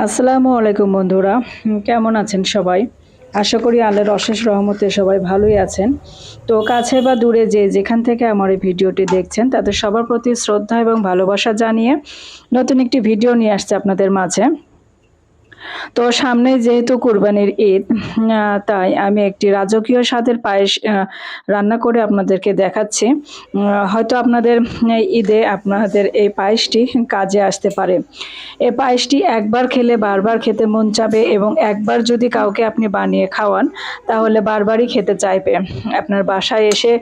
আসসালামু আলাইকুম বন্ধুরা, কেমন আছেন সবাই? আশা করি আল্লাহর অশেষ রহমতে সবাই ভালোই আছেন। তো কাছে বা দূরে যে যেখান থেকে আমার এই ভিডিওটি দেখছেন তাদের সবার প্রতি শ্রদ্ধা এবং ভালোবাসা জানিয়ে নতুন একটি ভিডিও নিয়ে আসছে আপনাদের মাঝে। তো সামনে যেহেতু কুরবানির ঈদ, তাই আমি একটি রাজকীয় স্বাদের পায়েস রান্না করে আপনাদেরকে দেখাচ্ছি। হয়তো আপনাদের ঈদে আপনাদের এই পায়েসটি কাজে আসতে পারে। এই পায়েসটি একবার খেলে বারবার খেতে মন চাবে এবং একবার যদি কাউকে আপনি বানিয়ে খাওয়ান তাহলে বারবারই খেতে চাইবে। আপনার বাসায় এসে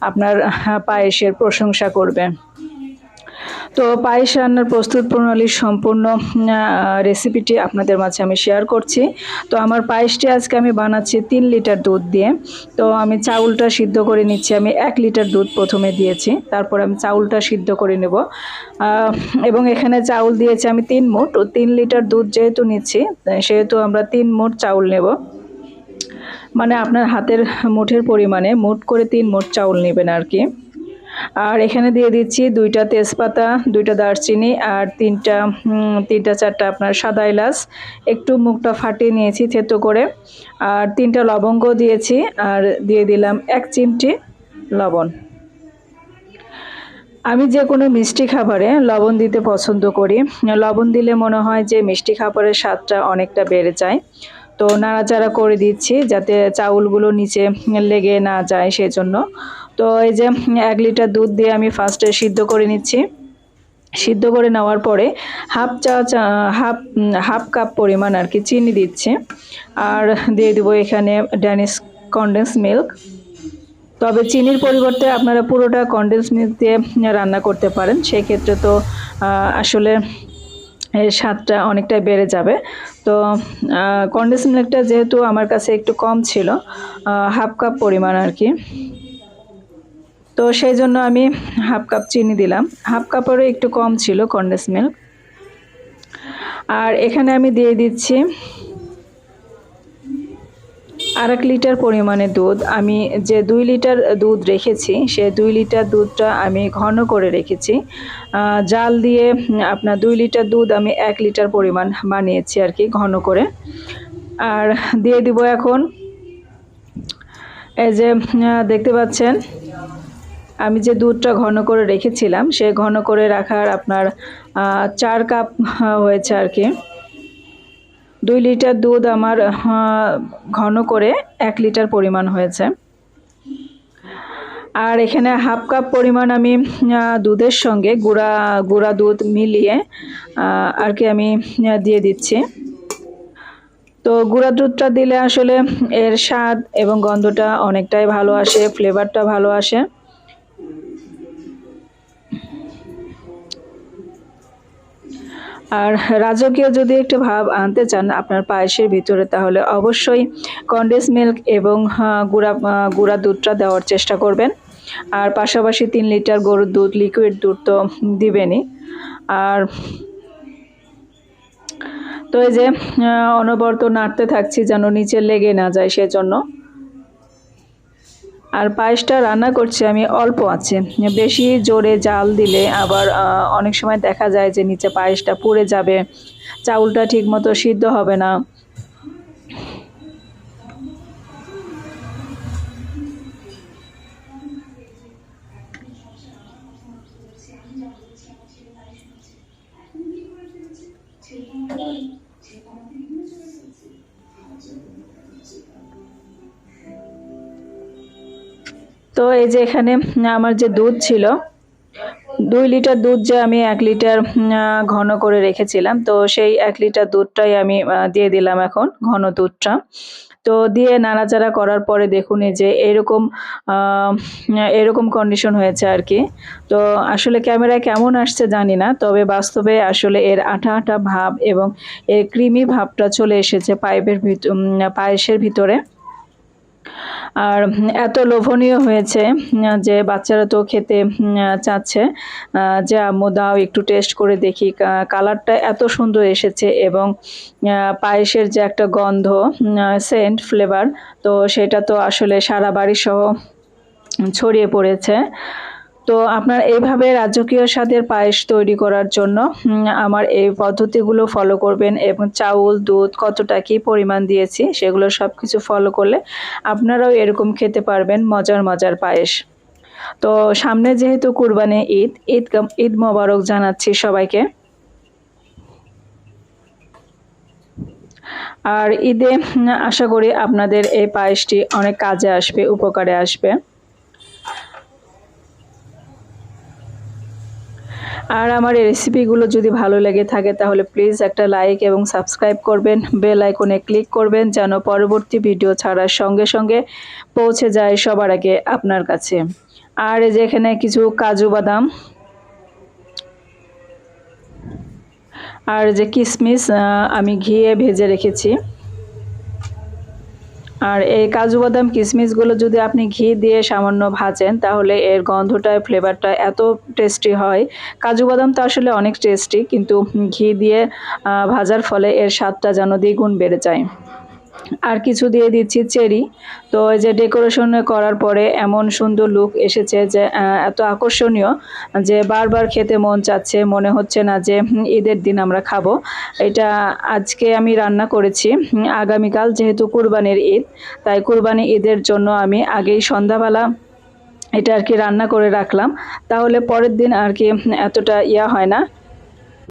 আপনার পায়েসের প্রশংসা করবে। তো পায়েস রান্নার প্রস্তুত প্রণালীর সম্পূর্ণ রেসিপিটি আপনাদের মাঝে আমি শেয়ার করছি। তো আমার পায়েসটি আজকে আমি বানাচ্ছি 3 লিটার দুধ দিয়ে। তো আমি চাউলটা সিদ্ধ করে নিচ্ছি। আমি 1 লিটার দুধ প্রথমে দিয়েছি, তারপর আমি চাউলটা সিদ্ধ করে নেব। এবং এখানে চাউল দিয়েছি আমি 3 মুঠ। ও 3 লিটার দুধ যেহেতু নিচ্ছি সেহেতু আমরা 3 মুঠ চাউল নেব। মানে আপনার হাতের মুঠের পরিমাণে মুঠ করে 3 মুঠ চাউল নেবেন আর কি। আর এখানে দিয়ে দিচ্ছি 2টা তেজপাতা, 2টা দারচিনি আর 3টা 4টা আপনার সাদা এলাচ, একটু মুখটা ফাটিয়ে নিয়েছি থেতো করে। আর 3টা লবঙ্গ দিয়েছি, আর দিয়ে দিলাম 1 চিমটি লবণ। আমি যে কোনো মিষ্টি খাবারে লবণ দিতে পছন্দ করি। লবণ দিলে মনে হয় যে মিষ্টি খাবারের স্বাদটা অনেকটা বেড়ে যায়। তো নাড়াচাড়া করে দিচ্ছি যাতে চাউলগুলো নিচে লেগে না যায় সেজন্য। তো এই যে 1 লিটার দুধ দিয়ে আমি ফার্স্টে সিদ্ধ করে নিচ্ছি। সিদ্ধ করে নেওয়ার পরে হাফ কাপ পরিমাণ আর কি চিনি দিচ্ছি। আর দিয়ে দেবো এখানে ড্যানিশ কনডেন্স মিল্ক। তবে চিনির পরিবর্তে আপনারা পুরোটা কনডেন্স মিল্ক দিয়ে রান্না করতে পারেন, সেক্ষেত্রে তো আসলে এর স্বাদটা অনেকটাই বেড়ে যাবে। তো কনডেন্স মিল্কটা যেহেতু আমার কাছে একটু কম ছিল, হাফ কাপ পরিমাণ আর কি, তো সেই জন্য আমি হাফ কাপ চিনি দিলাম। হাফ কাপেরও একটু কম ছিল কনডেন্স মিল্ক। আর এখানে আমি দিয়ে দিচ্ছি 1 লিটার পরিমাণে দুধ। আমি যে 2 লিটার দুধ রেখেছি সে 2 লিটার দুধটা আমি ঘন করে রেখেছি। জাল দিয়ে আপনার 2 লিটার দুধ আমি 1 লিটার পরিমাণ বানিয়েছি আর কি ঘন করে। আর দিয়ে দিব এখন, এই যে দেখতে পাচ্ছেন আমি যে দুধটা ঘন করে রেখেছিলাম সে ঘন করে রাখার আপনার 4 কাপ হয়েছে আর কি। 2 লিটার দুধ আমার ঘন করে 1 লিটার পরিমাণ হয়েছে। আর এখানে হাফ কাপ পরিমাণ আমি দুধের সঙ্গে গুঁড়া দুধ মিলিয়ে আর কি আমি দিয়ে দিচ্ছি। তো গুঁড়া দুধটা দিলে আসলে এর স্বাদ এবং গন্ধটা অনেকটাই ভালো আসে, ফ্লেভারটা ভালো আসে। আর রাজকীয় যদি একটু ভাব আনতে চান আপনার পায়েসের ভিতরে তাহলে অবশ্যই কনডেন্স মিল্ক এবং গুঁড়া দুধটা দেওয়ার চেষ্টা করবেন। আর পাশাপাশি 3 লিটার গরুর দুধ, লিকুইড দুধ তো দিবেনই। আর তো এই যে অনবরত নাড়তে থাকছি যেন নিচে লেগে না যায় সেজন্য। আর পায়েসটা রান্না করছি আমি অল্প আছে, বেশি জোরে জাল দিলে আবার অনেক সময় দেখা যায় যে নিচে পায়েসটা পুড়ে যাবে, চাউলটা ঠিকমতো সিদ্ধ হবে না। তো এই যে এখানে আমার যে দুধ ছিল 2 লিটার দুধ যে আমি 1 লিটার ঘন করে রেখেছিলাম, তো সেই 1 লিটার দুধটাই আমি দিয়ে দিলাম এখন, ঘন দুধটা। তো দিয়ে নাড়াচাড়া করার পরে দেখুন এই যে এরকম কন্ডিশন হয়েছে আর কি। তো আসলে ক্যামেরায় কেমন আসছে জানি না, তবে বাস্তবে আসলে এর আঠা আঠা ভাব এবং এর ক্রিমি ভাবটা চলে এসেছে পায়েসের ভিতরে। আর এত লোভনীয় হয়েছে যে বাচ্চারা তো খেতে চাচ্ছে, যে আম্মু দাও একটু টেস্ট করে দেখি। কালারটা এত সুন্দর এসেছে এবং পায়েসের যে একটা গন্ধ, সেন্ট ফ্লেভার, তো সেটা তো আসলে সারা বাড়ি সহ ছড়িয়ে পড়েছে। তো আপনার এইভাবে রাজকীয় স্বাদের পায়েস তৈরি করার জন্য আমার এই পদ্ধতিগুলো ফলো করবেন এবং চাউল, দুধ কতটা কী পরিমাণ দিয়েছি সেগুলো সব কিছু ফলো করলে আপনারাও এরকম খেতে পারবেন মজার মজার পায়েস। তো সামনে যেহেতু কুরবানি ঈদ, ঈদ মোবারক জানাচ্ছি সবাইকে। আর ঈদে আশা করি আপনাদের এই পায়েসটি অনেক কাজে আসবে, উপকারে আসবে। আর আমার এই রেসিপিগুলো যদি ভালো লেগে থাকে তাহলে প্লিজ একটা লাইক এবং সাবস্ক্রাইব করবেন, বেল আইকনে ক্লিক করবেন যেন পরবর্তী ভিডিও ছাড়ার সঙ্গে সঙ্গে পৌঁছে যায় সবার আগে আপনার কাছে। আর এই যে এখানে কিছু কাজু বাদাম আর যে কিশমিশ আমি ঘিয়ে ভেজে রেখেছি। আর এই কাজু বাদাম কিশমিশগুলো যদি আপনি ঘি দিয়ে সামান্য ভাজেন তাহলে এর গন্ধটা, ফ্লেভারটা এত টেস্টি হয়। কাজু বাদাম তো আসলে অনেক টেস্টি, কিন্তু ঘি দিয়ে ভাজার ফলে এর স্বাদটা যেন দ্বিগুণ বেড়ে যায়। আর কিছু দিয়ে দিচ্ছি চেরি। তো এই যে ডেকোরেশন করার পরে এমন সুন্দর লুক এসেছে যে এত আকর্ষণীয় যে বারবার খেতে মন চাচ্ছে, মনে হচ্ছে না যে ঈদের দিন আমরা খাবো। এটা আজকে আমি রান্না করেছি, আগামীকাল যেহেতু কুরবানির ঈদ, তাই কুরবানি ঈদের জন্য আমি আগেই সন্ধ্যাবেলা এটা আর কি রান্না করে রাখলাম, তাহলে পরের দিন আর কি এতটা হয় না।